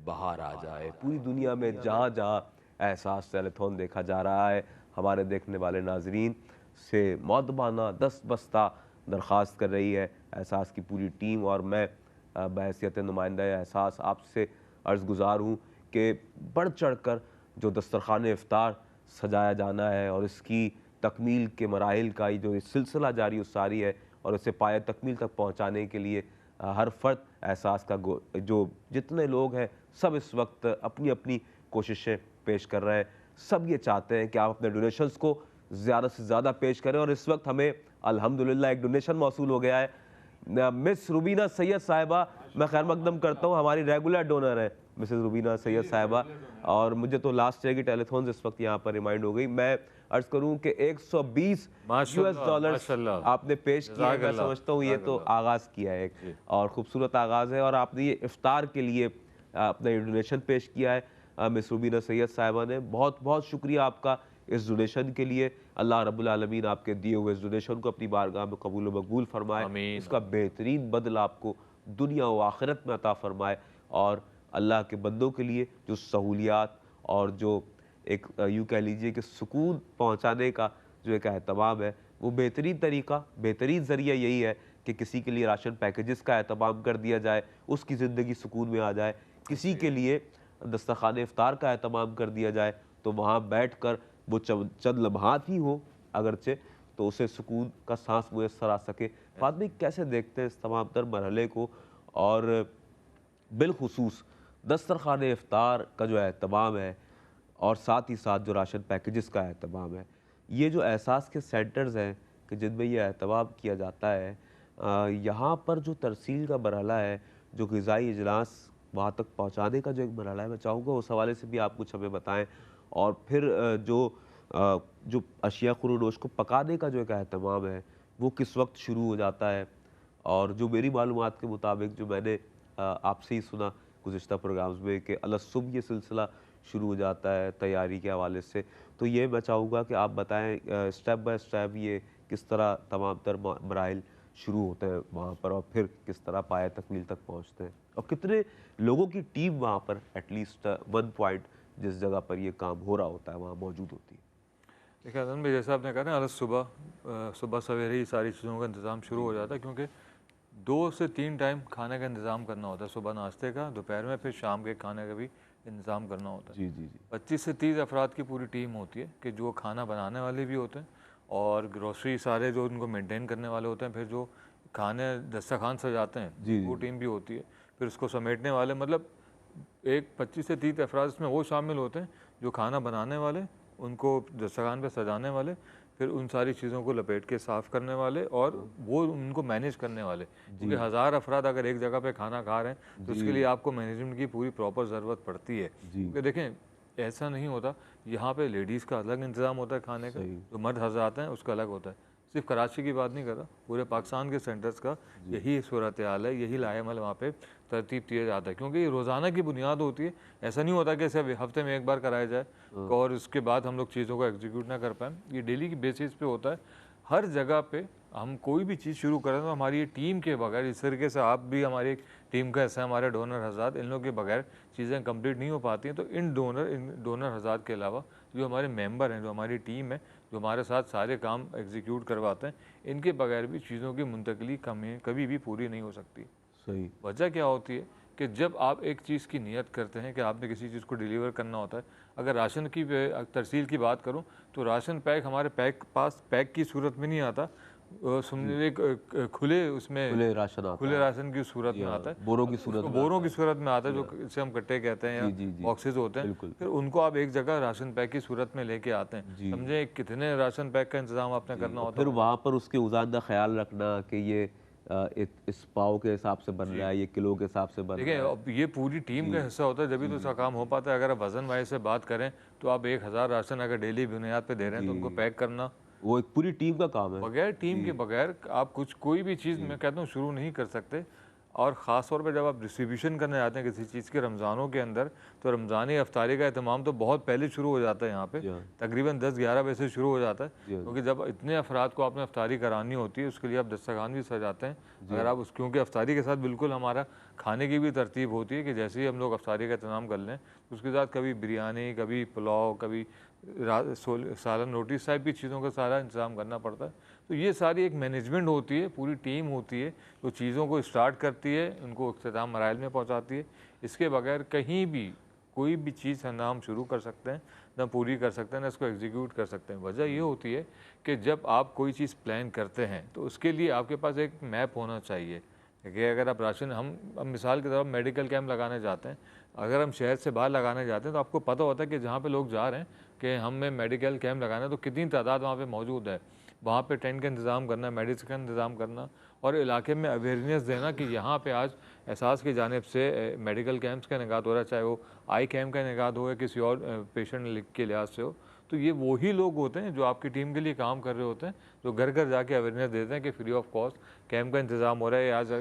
बहार आ जाए। पूरी दुनिया में जहाँ जहाँ एहसास टेलीथॉन देखा जा रहा है, हमारे देखने वाले नाजरीन से मौदबाना दस्त बस्ता दरख्वास्त कर रही है एहसास की पूरी टीम। और मैं बहैसियत नुमाइंदा एहसास आपसे अर्ज़ गुज़ार हूँ कि बढ़ चढ़ कर जो दस्तरख़्वान इफ्तार सजाया जाना है और इसकी तकमील के मराहिल का जो सिलसिला जारी उसारी है और उसे पाए तकमील तक पहुँचाने के लिए हर फ़र्द एहसास का जो जितने लोग हैं सब इस वक्त अपनी अपनी कोशिशें पेश कर रहे हैं। सब ये चाहते हैं कि आप अपने डोनेशंस को ज़्यादा से ज़्यादा पेश करें। और इस वक्त हमें अल्हम्दुलिल्लाह एक डोनेशन मौसूल हो गया है। मिस रुबीना सैयद साहिबा, मैं खैर मकदम करता हूँ, हमारी रेगुलर डोनर है मिसेस रुबीना सैयद साहिबा। और मुझे तो लास्ट ईयर की टेलीथॉन इस वक्त यहाँ पर रिमाइंड हो गई। मैं अर्ज़ करूँ कि 120 US डॉलर्स आपने पेश किया है। मैं समझता हूँ ये तो आगाज़ किया है एक और ख़ूबसूरत आगाज़ है। और आपने ये इफ्तार के लिए अपना डोनेशन पेश किया है मिस रुबीना सैयद साहिबा ने। बहुत बहुत शुक्रिया आपका इस डोनेशन के लिए। अल्लाह रब्बुल आलमीन आपके दिए हुए इस डोनेशन को अपनी बारगाह में कबूल व मकबूल फरमाए, इसका बेहतरीन बदला आपको दुनिया व आखिरत में अता फरमाए। और अल्लाह के बंदों के लिए जो सहूलियात और जो एक यूँ कह लीजिए कि सुकून पहुँचाने का जो एक एहतमाम है, वो बेहतरीन तरीका, बेहतरीन ज़रिया यही है कि किसी के लिए राशन पैकेजेस का एहतमाम कर दिया जाए, उसकी ज़िंदगी सुकून में आ जाए। किसी के लिए दस्तरख़्वान इफ्तार का एहतमाम कर दिया जाए तो वहाँ बैठ कर वो चंद लम्हात ही हो अगरचे, तो उसे सुकून का सांस मुयस्सर आ सके। फातिमा कैसे देखते हैं इस तमाम तर मरहले को, और बिलखुसूस दस्तरखान इफ्तार का जो एहतमाम है और साथ ही साथ जो राशन पैकेजेस का एहतमाम है, ये जो एहसास के सेंटर्स हैं कि जिनमें ये एहतमाम किया जाता है, यहाँ पर जो तरसील का मरहला है, जो ग़िज़ाई इजलास वहाँ तक पहुँचाने का जो एक मरहला है, मैं चाहूँगा उस हवाले से भी आप कुछ हमें बताएँ। और फिर जो अशिया ख़ुरूनोश को पकाने का जो एक एहतमाम है, वो किस वक्त शुरू हो जाता है। और जो मेरी मालूमात के मुताबिक जो मैंने आपसे ही सुना गुज़िश्ता प्रोग्राम्स में कि अलसुब ये सिलसिला शुरू हो जाता है तैयारी के हवाले से। तो ये मैं चाहूँगा कि आप बताएँ स्टेप बाय स्टेप ये किस तरह तमाम तर मराहिल शुरू होते हैं वहाँ पर और फिर किस तरह पाए तकमील तक पहुँचते हैं, और कितने लोगों की टीम वहाँ पर एटलीस्ट 1 पॉइंट जिस जगह पर ये काम हो रहा होता है वहाँ मौजूद होती है। देखिए अदन भाई, जैसा आपने कहा ना, सुबह सवेरे ही सारी चीज़ों का इंतज़ाम शुरू हो जाता है, क्योंकि 2 से 3 टाइम खाने का इंतज़ाम करना होता है। सुबह नाश्ते का, दोपहर में, फिर शाम के खाने का भी इंतज़ाम करना होता है। जी जी जी। 25 से 30 अफराद की पूरी टीम होती है कि जो खाना बनाने वाले भी होते हैं और ग्रोसरी सारे जो उनको मेंटेन करने वाले होते हैं, फिर जो खाने दस्तरखान सजाते हैं जी, वो जी। टीम भी होती है, फिर उसको समेटने वाले, मतलब एक 25 से 30 अफराद इसमें वो शामिल होते हैं जो खाना बनाने वाले, उनको दस्तरखान पे सजाने वाले, फिर उन सारी चीज़ों को लपेट के साफ़ करने वाले और वो उनको मैनेज करने वाले। क्योंकि 1000 अफराद अगर एक जगह पे खाना खा रहे हैं तो उसके लिए आपको मैनेजमेंट की पूरी प्रॉपर ज़रूरत पड़ती है। क्योंकि देखें, ऐसा नहीं होता, यहाँ पे लेडीज़ का अलग इंतज़ाम होता है खाने का, जो मर्द हज़रात हैं उसका अलग होता है। सिर्फ कराची की बात नहीं कर रहा, पूरे पाकिस्तान के सेंटर्स का यही सूरत हाल है, यही लाएमल वहाँ पे तरतीब दिया जाता है, क्योंकि ये रोज़ाना की बुनियाद होती है। ऐसा नहीं होता कि सिर्फ हफ्ते में एक बार कराया जाए और उसके बाद हम लोग चीज़ों को एग्जीक्यूट ना कर पाएँ। ये डेली की बेसिस पे होता है। हर जगह पे हम कोई भी चीज़ शुरू करें तो हमारी ये टीम के बगैर, इस तरीके से आप भी हमारी एक टीम का हिस्सा है, हमारे डोनर हज़रात, इन लोगों के बगैर चीज़ें कंप्लीट नहीं हो पाती हैं। तो इन डोनर हज़रात के अलावा जो हमारे मेंबर हैं, जो हमारी टीम है, जो हमारे साथ सारे काम एग्जीक्यूट करवाते हैं, इनके बगैर भी चीज़ों की मुंतकली कभी भी पूरी नहीं हो सकती। सही। वजह क्या होती है कि जब आप एक चीज़ की नियत करते हैं कि आपने किसी चीज़ को डिलीवर करना होता है, अगर राशन की तरसील की बात करूं तो राशन पैक हमारे पास पैक की सूरत में नहीं आता, समझे एक खुले उसमें खुले राशन की सूरत में आता है, बोरों की सूरत में बोरों की सूरत में आता है, जो इसे हम कट्टे कहते हैं या बॉक्सेस होते हैं। फिर उनको आप एक जगह राशन पैक की सूरत में लेके आते हैं। समझे कितने राशन पैक का इंतजाम आपने करना होता है, फिर वहाँ पर उसके उजांदा ख्याल रखना कि ये इस पाव के हिसाब से बन रहा है, ये किलो के हिसाब से बन रहा देखिए, है। अब ये पूरी टीम का हिस्सा होता है, जब भी तो उसका काम हो पाता है। अगर आप वजन वाइज से बात करें तो आप 1000 राशन अगर डेली बुनियाद पे दे रहे हैं तो उनको पैक करना वो एक पूरी टीम का काम है। बगैर टीम के बगैर आप कोई भी चीज़, मैं कहता हूँ, शुरू नहीं कर सकते। और ख़ास तौर पे जब आप डिस्ट्रीब्यूशन करने जाते हैं किसी चीज़ के रमज़ानों के अंदर, तो रमज़ानी अफ्तारी का एहतमाम तो बहुत पहले शुरू हो जाता है। यहाँ पे तकरीबन 10-11 बजे से शुरू हो जाता है, क्योंकि जब इतने अफराद को आपने अफ्तारी करानी होती है उसके लिए आप दस्तरखान भी सजाते हैं। अगर आप क्योंकि अफ्तारी के साथ बिल्कुल हमारा खाने की भी तरतीब होती है कि जैसे ही हम लोग अफ्तारी का इंतज़ाम कर लें उसके साथ कभी बिरयानी, कभी पुलाव, कभी सालन रोटी टाइप की चीज़ों का सारा इंतज़ाम करना पड़ता है। तो ये सारी एक मैनेजमेंट होती है, पूरी टीम होती है जो चीज़ों को स्टार्ट करती है, उनको इख्तिताम मराइल में पहुंचाती है। इसके बगैर कहीं भी कोई भी चीज़ ना हम शुरू कर सकते हैं, ना पूरी कर सकते हैं, ना इसको एग्जीक्यूट कर सकते हैं। वजह ये होती है कि जब आप कोई चीज़ प्लान करते हैं तो उसके लिए आपके पास एक मैप होना चाहिए कि अगर आप राशन, हम मिसाल के तौर पर मेडिकल कैंप लगाने जाते हैं, अगर हम शहर से बाहर लगाने जाते हैं तो आपको पता होता है कि जहाँ पे लोग जा रहे हैं कि हमें मेडिकल कैंप लगाना है तो कितनी तादाद वहाँ पे मौजूद है, वहाँ पे टेंट का इंतज़ाम करना, मेडिसिन का इंतज़ाम करना और इलाके में अवेयरनेस देना कि यहाँ पे आज एहसास की जानिब से मेडिकल कैंप्स का इनेकाद हो रहा है, चाहे वो आई कैम्प का इनेकाद हो या किसी और पेशेंट के लिहाज से हो। तो ये वही लोग होते हैं जो आपकी टीम के लिए काम कर रहे होते हैं, जो घर घर जाके अवेयरनेस देते हैं कि फ्री ऑफ कॉस्ट कैंप का इंतज़ाम हो रहा है, आज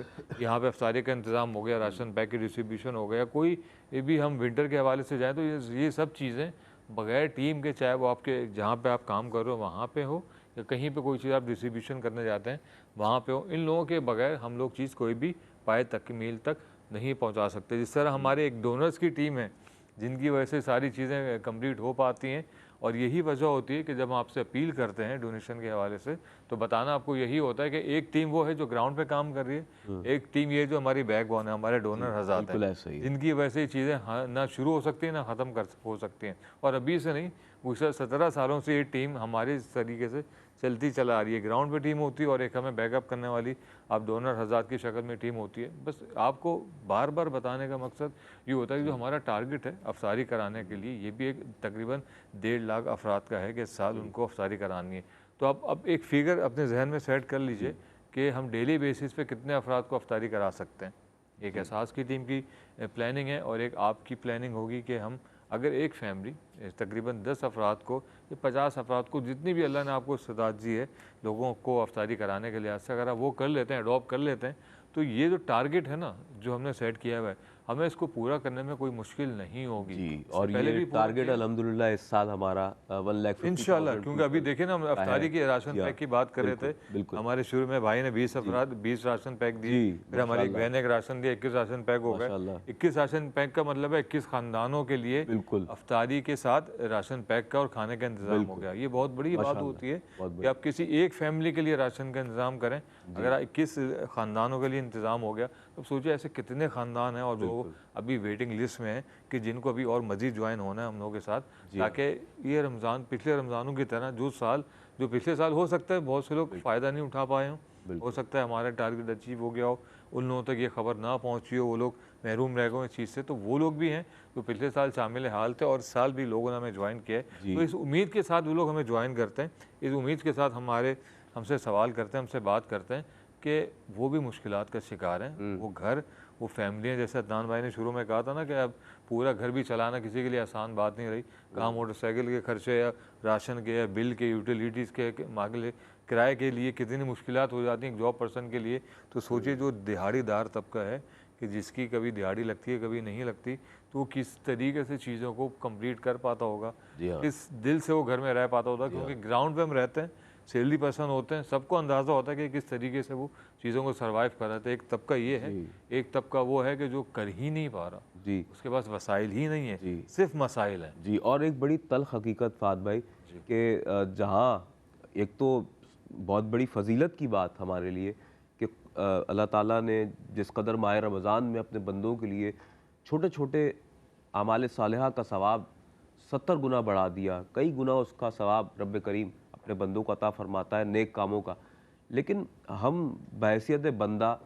यहाँ पे अफ्तारी का इंतज़ाम हो गया, राशन पैक की डिस्ट्रीब्यूशन हो गया, कोई भी हम विंटर के हवाले से जाएँ तो ये सब चीज़ें बगैर टीम के, चाहे वो आपके जहाँ पे आप काम कर रहे हो वहाँ पे हो या कहीं पे कोई चीज़ आप डिस्ट्रीब्यूशन करने जाते हैं वहाँ पे हो, इन लोगों के बगैर हम लोग चीज़ कोई भी पाए तकमील तक नहीं पहुँचा सकते। जिस तरह हमारे एक डोनर्स की टीम है जिनकी वजह से सारी चीज़ें कंप्लीट हो पाती हैं, और यही वजह होती है कि जब हम आपसे अपील करते हैं डोनेशन के हवाले से तो बताना आपको यही होता है कि एक टीम वो है जो ग्राउंड पे काम कर रही है, एक टीम ये जो हमारी बैकबोन है, हमारे डोनर हज़ात बिल्कुल हैं, ऐसा ही है। जिनकी वजह से ये चीज़ें ना शुरू हो सकती हैं ना ख़त्म हो सकती हैं। और अभी से नहीं, पिछले 17 सालों से ये टीम हमारे इस तरीके से चलती चला आ रही है। ग्राउंड पे टीम होती है और एक हमें बैकअप करने वाली आप डोनर हज़ात की शक्ल में टीम होती है। बस आपको बार बार बताने का मकसद ये होता है कि जो हमारा टारगेट है अफसारी कराने के लिए, ये भी एक तकरीबन 1.5 लाख अफराद का है कि इस साल उनको अफसारी करानी है। तो आप अब एक फ़िगर अपने जहन में सेट कर लीजिए कि हम डेली बेसिस पे कितने अफराद को अफतारी करा सकते हैं। एक एहसास की टीम की प्लानिंग है और एक आपकी प्लानिंग होगी कि हम अगर एक फैमिली तकरीबन 10 अफराद को या 50 अफराद को, जितनी भी अल्लाह ने आपको इस्तिताअत दी है लोगों को अफतारी कराने के लिहाज से, अगर आप वो कर लेते हैं, अडॉप्ट कर लेते हैं, तो ये जो टारगेट है ना जो हमने सेट किया हुआ है, हमें इसको पूरा करने में कोई मुश्किल नहीं होगी। जी, इससे और पहले ये भी पूरा टारगेट किया। अल्हम्दुलिल्लाह इस साल हमारा 1,50,000 इंशाल्लाह, क्योंकि अभी देखिए ना हम अफ्तारी की राशन पैक की बात कर रहे थे। बिल्कुल। हमारे शुरू में भाई ने 20 राशन पैक दिए, जी, फिर हमारी एक माशाल्लाह। बहन ने एक राशन दिया, 21 राशन पैक हो गए। माशाल्लाह। 21 राशन पैक का मतलब है 21 खानदानों के लिए बिल्कुल। अफ्तारी के साथ राशन पैक का और खाने का इंतजाम हो गया। ये बहुत बड़ी बात माशाल्लाह, होती है बहुत कि आप किसी एक फैमिली के लिए राशन का इंतजाम करें। अगर 21 खानदानों के लिए इंतजाम हो गया तो सोचिए ऐसे कितने खानदान हैं और जो अभी वेटिंग लिस्ट में हैं कि जिनको अभी और मजीद ज्वाइन होना है हम लोगों के साथ, ताकि ये रमज़ान पिछले रमज़ानों की तरह जो पिछले साल हो सकता है बहुत से लोग फ़ायदा नहीं उठा पाए हों, हो सकता है हमारा टारगेट अचीव हो गया हो, उन लोगों तक ये खबर ना पहुंची हो, वो लोग महरूम रह गए इस चीज़ से, तो वो लोग भी हैं जो पिछले साल शामिल हाल थे और इस साल भी लोगों ने हमें ज्वाइन किया है। तो इस उम्मीद के साथ वो लोग हमें ज्वाइन करते हैं, इस उम्मीद के साथ हमसे सवाल करते हैं, हमसे बात करते हैं कि वो भी मुश्किलात का शिकार हैं। वो घर, वो फैमिलियाँ, जैसे अदनान भाई ने शुरू में कहा था ना कि अब पूरा घर भी चलाना किसी के लिए आसान बात नहीं रही। कहाँ मोटरसाइकिल के खर्चे या राशन के या बिल के, यूटिलिटीज़ के मामले, किराए के लिए कितनी मुश्किलात हो जाती हैं एक जॉब पर्सन के लिए। तो सोचिए जो दिहाड़ीदार तबका है कि जिसकी कभी दिहाड़ी लगती है कभी नहीं लगती, तो वो किस तरीके से चीज़ों को कंप्लीट कर पाता होगा, किस दिल से वो घर में रह पाता होगा। क्योंकि ग्राउंड पे हम रहते हैं, सैलरी पर्सन होते हैं, सबको अंदाज़ा होता है कि किस तरीके से वो चीज़ों को सर्वाइव कर रहे थे। एक तबका ये है, एक तबका वो है कि जो कर ही नहीं पा रहा, जी, उसके पास वसाइल ही नहीं है, सिर्फ मसाइल हैं। जी। और एक बड़ी तल्ख हकीकत फात भाई कि जहाँ एक तो बहुत बड़ी फजीलत की बात हमारे लिए कि अल्लाह ताला ने जिस कदर माह रमज़ान में अपने बंदों के लिए छोटे छोटे आमाल सालिहा का सवाब 70 गुना बढ़ा दिया, कई गुना उसका सवाब रब करीम अपने बंदों को अता फरमाता है नेक कामों का। लेकिन हम बहैसियत बंदा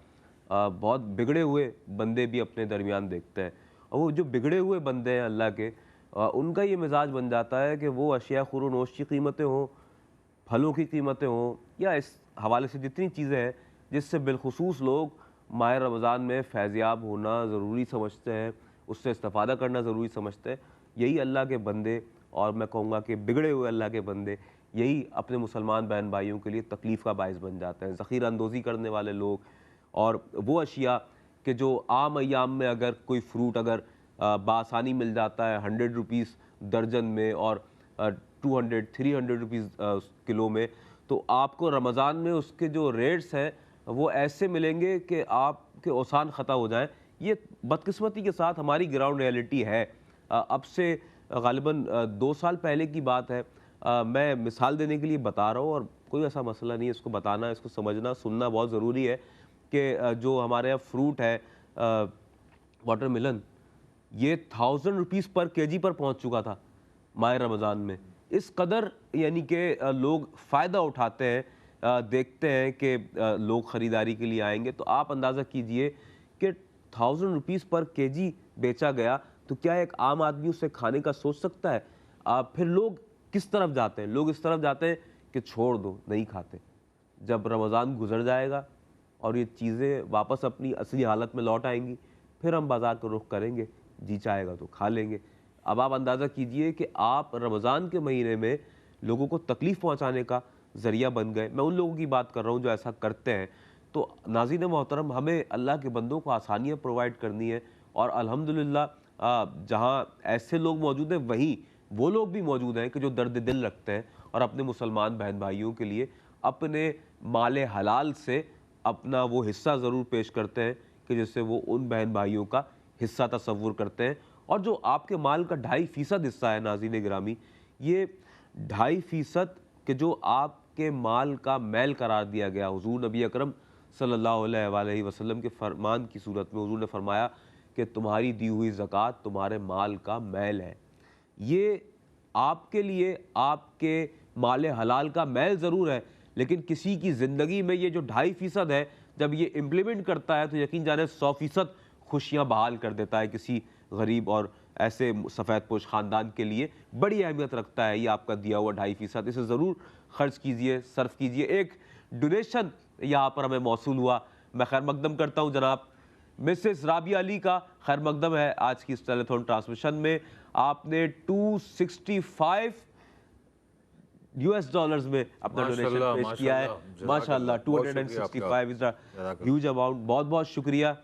बहुत बिगड़े हुए बंदे भी अपने दरमियान देखते हैं, और वो जो बिगड़े हुए बंदे हैं अल्लाह के, उनका ये मिजाज बन जाता है कि वो अशिया खुर नोश की कीमतें हों, फलों की कीमतें हों, या इस हवाले से जितनी चीज़ें हैं जिससे बिलखुसूस लोग माह रमज़ान में फैज़याब होना ज़रूरी समझते हैं, उससे इस्तिफ़ादा करना ज़रूरी समझते हैं, यही अल्लाह के बंदे, और मैं कहूँगा कि बिगड़े हुए अल्लाह के बंदे, यही अपने मुसलमान बहन भाइयों के लिए तकलीफ़ का बायस बन जाते हैं। ज़ख़ीरा अंदोज़ी करने वाले लोग, और वो अशिया कि जो आम अय्याम में अगर कोई फ्रूट अगर बासानी मिल जाता है 100 रुपीज़ दर्जन में और 200-300 रुपीज़ किलो में, तो आपको रमज़ान में उसके जो रेट्स हैं वो ऐसे मिलेंगे कि आपके औसान ख़ता हो जाएं। ये बदकिस्मती के साथ हमारी ग्राउंड रियलिटी है। अब से ग़ालिबन 2 साल पहले की बात है। मैं मिसाल देने के लिए बता रहा हूँ, और कोई ऐसा मसला नहीं है, इसको बताना, इसको समझना, सुनना बहुत ज़रूरी है कि जो हमारे यहाँ फ्रूट है वाटरमेलन, ये 1000 रुपीज़ पर केजी पर पहुँच चुका था माह रमज़ान में। इस कदर यानी कि लोग फ़ायदा उठाते हैं, देखते हैं कि लोग ख़रीदारी के लिए आएंगे, तो आप अंदाज़ा कीजिए कि 1000 रुपीज़ पर केजी बेचा गया, तो क्या एक आम आदमी उसे खाने का सोच सकता है? फिर लोग किस तरफ जाते हैं? लोग इस तरफ जाते हैं कि छोड़ दो, नहीं खाते। जब रमज़ान गुजर जाएगा और ये चीज़ें वापस अपनी असली हालत में लौट आएंगी, फिर हम बाज़ार का रुख करेंगे, जी चाहेगा तो खा लेंगे। अब आप अंदाज़ा कीजिए कि आप रमज़ान के महीने में लोगों को तकलीफ़ पहुँचाने का ज़रिया बन गए। मैं उन लोगों की बात कर रहा हूँ जो ऐसा करते हैं। तो नाज़रीन मोहतरम, हमें अल्लाह के बंदों को आसानियाँ प्रोवाइड करनी है, और अल्हम्दुलिल्लाह जहाँ ऐसे लोग मौजूद हैं वहीं वो लोग भी मौजूद हैं कि जो दर्द दिल रखते हैं और अपने मुसलमान बहन भाइयों के लिए अपने माले हलाल से अपना वो हिस्सा ज़रूर पेश करते हैं कि जिससे वो उन बहन भाइयों का हिस्सा तस्वुर करते हैं। और जो आपके माल का 2.5% हिस्सा है नाज़रीन गिरामी, ये 2.5% के जो आप आपके माल का मैल करार दिया गया। हुजूर नबी अकरम सल्लल्लाहु अलैहि वसल्लम के फरमान की सूरत में हुजूर ने फरमाया कि तुम्हारी दी हुई ज़कात तुम्हारे माल का मैल है। ये आपके लिए आपके माल हलाल का मैल ज़रूर है, लेकिन किसी की ज़िंदगी में ये जो 2.5% है, जब ये इम्प्लीमेंट करता है तो यकीन जाने 100% खुशियाँ बहाल कर देता है। किसी गरीब और ऐसे सफ़ेद पोश ख़ानदान के लिए बड़ी अहमियत रखता है ये आपका दिया हुआ 2.5%। इसे ज़रूर खर्च कीजिए, सर्फ कीजिए। एक डोनेशन यहाँ पर हमें मौसूल हुआ, मैं खैर मकदम करता हूँ जनाब मिसेस राबिया अली का खैर मकदम है आज की इस टेलीथॉन ट्रांसमिशन में। आपने 265 US डॉलर्स में अपना डोनेशन पेश किया है। माशाल्लाह, 265 इज ह्यूज अमाउंट। बहुत बहुत शुक्रिया।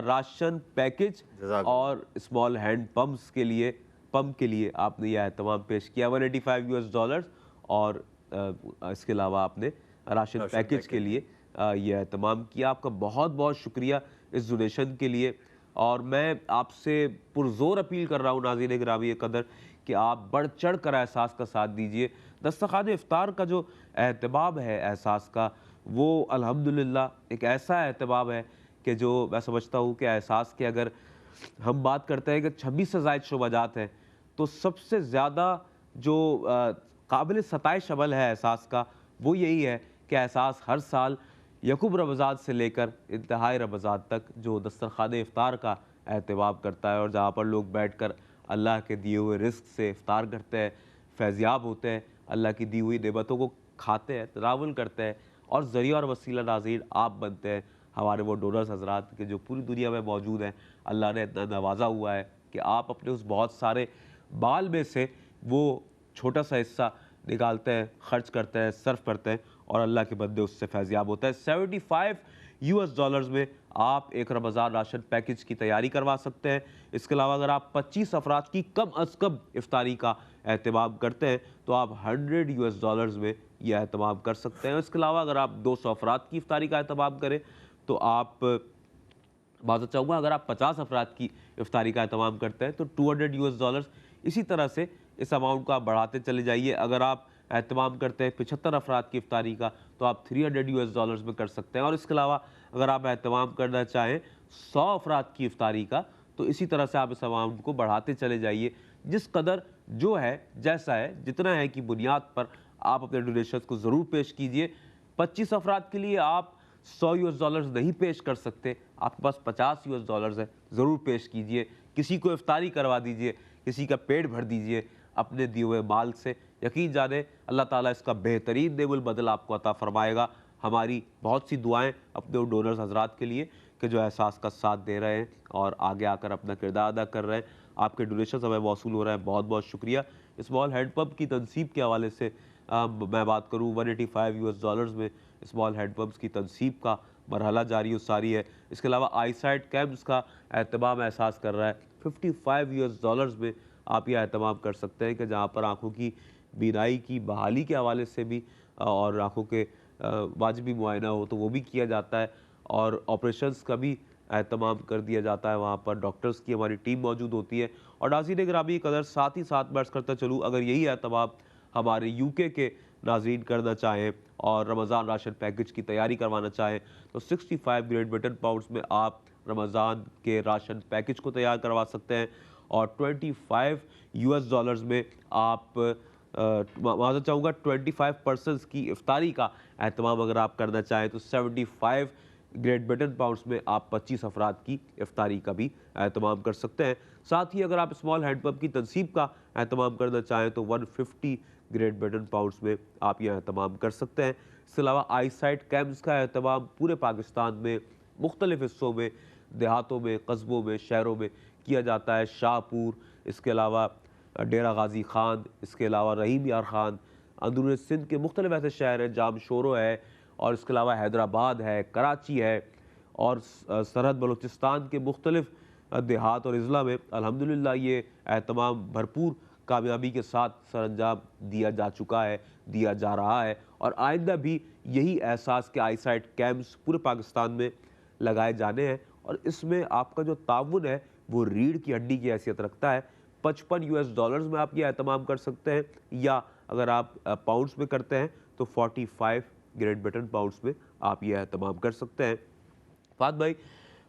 राशन पैकेज और स्मॉल हैंड पंप्स के लिए, पंप के लिए आपने यह एहतमाम पेश किया 185 US डॉलर्स, और इसके अलावा आपने राशन पैकेज के लिए यह एहतमाम किया। आपका बहुत बहुत शुक्रिया इस डोनेशन के लिए। और मैं आपसे पुरजोर अपील कर रहा हूँ नाज़रीन गिरामी कदर कि आप बढ़ चढ़ कर एहसास का साथ दीजिए। दस्तरख़्वान इफ्तार का जो एहतमाम है एहसास का, वो अल्हम्दुलिल्लाह एक ऐसा एहतमाम है कि जो मैं समझता हूँ कि एहसास के अगर हम बात करते हैं कि 26 से ज़ायद शोबाजात हैं, तो सबसे ज़्यादा जो काबिल सताइश अमल है एहसास का वो यही है कि एहसास हर साल यकूब रमज़ान से लेकर इंतहाई रमज़ान तक जो दस्तरख़्वान इफ्तार का एहतमाम करता है, और जहाँ पर लोग बैठ कर अल्लाह के दिए हुए रिस्क से इफ्तार करते हैं, फैज़याब होते हैं, अल्लाह की दी हुई नेमतों को खाते हैं, तनावुल करते हैं, और ज़रिया और वसीला नाज़रीन आप बनते हैं हमारे वो डोनर्स हज़रात के जो पूरी दुनिया में मौजूद हैं। अल्लाह ने इतना नवाजा हुआ है कि आप अपने उस बहुत सारे बाल में से वो छोटा सा हिस्सा निकालते हैं, खर्च करते हैं, सर्फ करते हैं, और अल्लाह के बंदे उससे फैज़याब होता है। 75 US डॉलर्स में आप एक रमज़ान राशन पैकेज की तैयारी करवा सकते हैं। इसके अलावा अगर आप 25 अफराद की कम अज़ कम इफ्तारी का एहतमाम करते हैं तो आप 100 US डॉलर्स में यह एहतमाम कर सकते हैं। इसके अलावा अगर आप 200 अफराद की इफ्तारी का एहतमाम करें तो आप, बात चाहूँगा, अगर आप 50 अफराद की इफ्तारी का एहतमाम करते हैं तो 200 US डॉलर्स। इसी तरह से इस अमाउंट को आप बढ़ाते चले जाइए। अगर आप एहतमाम करते हैं 75 अफराद की इफ्तारी का तो आप 300 US डॉलर्स में कर सकते हैं। और इसके अलावा अगर आप एहतमाम करना चाहें 100 अफराद की इफ्तारी का तो इसी तरह से आप इस अमाउंट को बढ़ाते चले जाइए। जिस कदर जो है, जैसा है, जितना है की बुनियाद पर आप अपने डोनेशन को ज़रूर पेश कीजिए। 25 अफराद के लिए आप 100 US डॉलर्स नहीं पेश कर सकते, आपके पास 50 US डॉलर्स है, ज़रूर पेश कीजिए। किसी को इफ्तारी करवा दीजिए, किसी का पेट भर दीजिए अपने दिए हुए माल से। यकीन जाने अल्लाह ताला इसका बेहतरीन नेमुल बदल आपको अता फरमाएगा। हमारी बहुत सी दुआएं अपने उन डोनर्स हजरात के लिए कि जो एहसास का साथ दे रहे हैं और आगे आकर अपना किरदार अदा कर रहे हैं। आपके डोनेशन हमें मौसूल हो रहे हैं, बहुत बहुत शुक्रिया। स्मॉल हैंड पंप की तनसीब के हवाले से मैं बात करूँ 185 US डॉलर्स में स्मॉल हैंड पम्प्स की तनसीब का मरहला जारी सारी है। इसके अलावा आईसाइट कैम्प्स का एहतमाम एहसास कर रहा है 55 US डॉलर्स में आप यह एहतमाम कर सकते हैं कि जहाँ पर आँखों की बीनाई की बहाली के हवाले से भी और आँखों के वाजिबी मुआयना हो तो वो भी किया जाता है, और ऑपरेशंस का भी एहतमाम कर दिया जाता है। वहाँ पर डॉक्टर्स की हमारी टीम मौजूद होती है। और नाज़रीन गिरामी कदर, साथ ही साथ बर्स करता चलूँ, अगर यही एहतमाम हमारे UK के नाज़रीन करना चाहें और रमज़ान राशन पैकेज की तैयारी करवाना चाहें तो 65 ग्रेट ब्रिटेन पाउंड्स में आप रमज़ान के राशन पैकेज को तैयार करवा सकते हैं। और 25 US डॉलर्स में आप माज़रत चाहूँगा 25 पर्सन्स की इफ्तारी का एहतमाम अगर आप करना चाहें तो 75 ग्रेट ब्रिटेन पाउंड्स में आप 25 अफराद की इफ्तारी का भी एहतमाम कर सकते हैं। साथ ही अगर आप स्मॉल हैंड पंप की तनसीब का एहतमाम करना चाहें तो 150 ग्रेट ब्रिटेन पाउंड्स में आप यह एहतमाम कर सकते हैं। इसके अलावा आईसाइट कैम्प्स का एहतमाम पूरे पाकिस्तान में मुख्तलिफ़ हिस्सों में, देहातों में, कस्बों में, शहरों में किया जाता है। शाहपुर, इसके अलावा डेरा गाजी खान, इसके अलावा रहीम यार खान, अंदरून सिंध के मुख्तलिफ़ ऐसे शहर हैं, जामशोरो है, और इसके अलावा हैदराबाद है, कराची है, और सरहद बलूचिस्तान के मुख्तलिफ़ देहात और अज़ला में अल्हम्दुलिल्लाह ये एहतमाम भरपूर कामयाबी के साथ सरअंजाम दिया जा चुका है, दिया जा रहा है। और आइंदा भी यही एहसास के आईसाइट कैम्प्स पूरे पाकिस्तान में लगाए जाने हैं। और इसमें आपका जो ताउन है वो रीढ़ की हड्डी की हैसियत रखता है। 55 US डॉलर्स में आप ये एहतमाम कर सकते हैं, या अगर आप पाउंड्स में करते हैं तो 45 ग्रेट ब्रिटेन पाउंड्स में आप यह तमाम कर सकते हैं। फात भाई,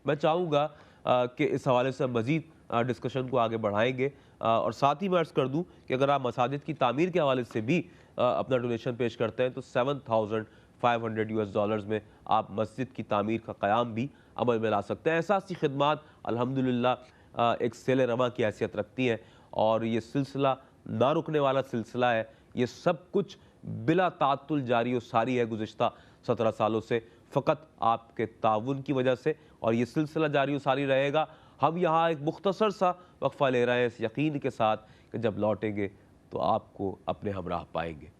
मैं चाहूँगा कि इस हवाले से हम मज़ीद डिस्कशन को आगे बढ़ाएंगे, और साथ ही मैं अर्ज़ कर दूँ कि अगर आप मसाजिद की तामीर के हवाले से भी अपना डोनेशन पेश करते हैं तो $7,500 में आप मस्जिद की तामीर का क़याम भी अमल में ला सकते हैं। एहसासी खिदमात अल्हम्दुलिल्लाह एक सेले रवा की हैसियत रखती हैं, और ये सिलसिला ना रुकने वाला सिलसिला है। ये सब कुछ बिला तातुल जारी और सारी है गुज़िश्ता 17 सालों से, फ़कत आपके ताउन की वजह से, और ये सिलसिला जारी और सारी रहेगा। हम यहाँ एक मुख्तसर सा वक्फ़ा ले रहे हैं इस यकीन के साथ कि जब लौटेंगे तो आपको अपने हमराह पाएंगे।